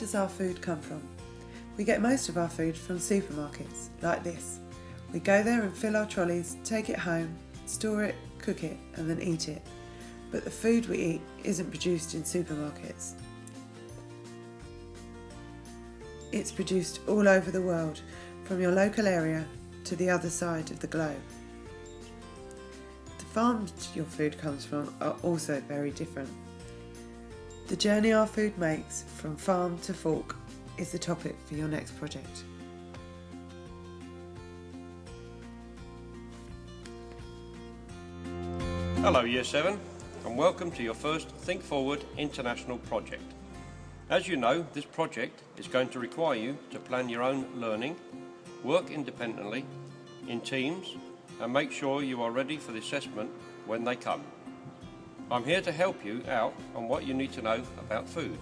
does our food come from? We get most of our food from supermarkets, like this. We go there and fill our trolleys, take it home, store it, cook it, and then eat it. But the food we eat isn't produced in supermarkets. It's produced all over the world, from your local area to the other side of the globe. The farms your food comes from are also very different. The journey our food makes from farm to fork is the topic for your next project. Hello Year 7 and welcome to your first Think Forward International project. As you know, this project is going to require you to plan your own learning, work independently, in teams, and make sure you are ready for the assessment when they come. I'm here to help you out on what you need to know about food.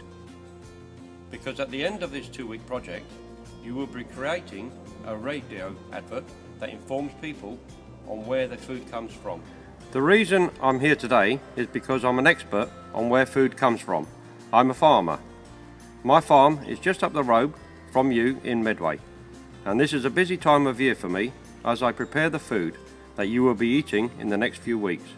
Because at the end of this 2-week project, you will be creating a radio advert that informs people on where their food comes from. The reason I'm here today is because I'm an expert on where food comes from. I'm a farmer. My farm is just up the road from you in Medway, and this is a busy time of year for me as I prepare the food that you will be eating in the next few weeks.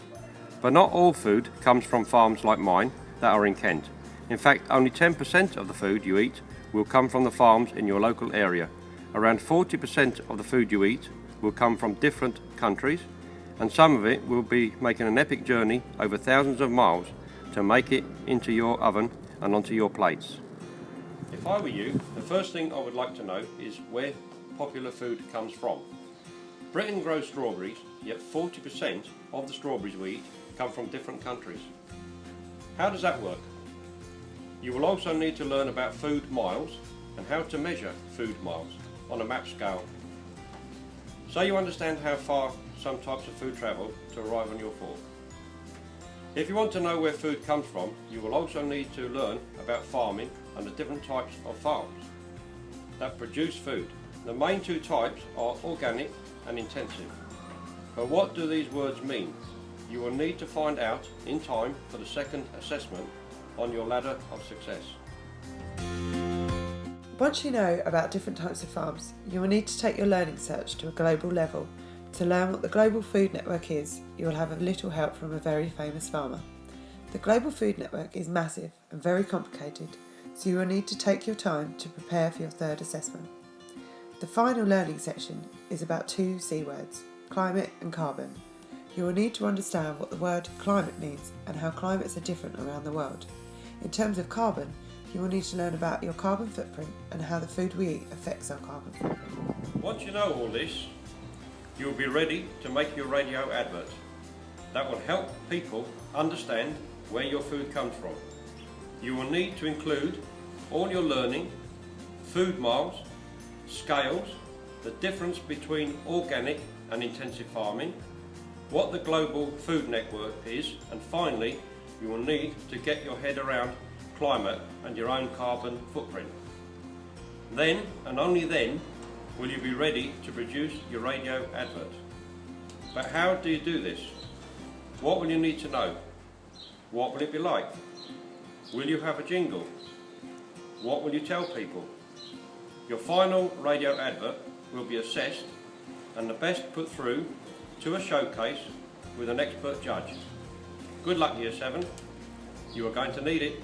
But not all food comes from farms like mine that are in Kent. In fact, only 10% of the food you eat will come from the farms in your local area. Around 40% of the food you eat will come from different countries, and some of it will be making an epic journey over thousands of miles to make it into your oven and onto your plates. If I were you, the first thing I would like to know is where popular food comes from. Britain grows strawberries, yet 40% of the strawberries we eat come from different countries. How does that work? You will also need to learn about food miles and how to measure food miles on a map scale, so you understand how far some types of food travel to arrive on your fork. If you want to know where food comes from, you will also need to learn about farming and the different types of farms that produce food. The main two types are organic and intensive. But what do these words mean? You will need to find out in time for the second assessment on your ladder of success. Once you know about different types of farms, you will need to take your learning search to a global level. To learn what the Global Food Network is, you will have a little help from a very famous farmer. The Global Food Network is massive and very complicated, so you will need to take your time to prepare for your third assessment. The final learning section is about 2 C words, climate and carbon. You will need to understand what the word climate means and how climates are different around the world. In terms of carbon, you will need to learn about your carbon footprint and how the food we eat affects our carbon footprint. Once you know all this, you will be ready to make your radio advert that will help people understand where your food comes from. You will need to include all your learning, food miles, scales, the difference between organic and intensive farming, what the Global Food Network is, and finally, you will need to get your head around climate and your own carbon footprint. Then, and only then, will you be ready to produce your radio advert. But how do you do this? What will you need to know? What will it be like? Will you have a jingle? What will you tell people? Your final radio advert will be assessed and the best put through to a showcase with an expert judge. Good luck Year 7, you are going to need it.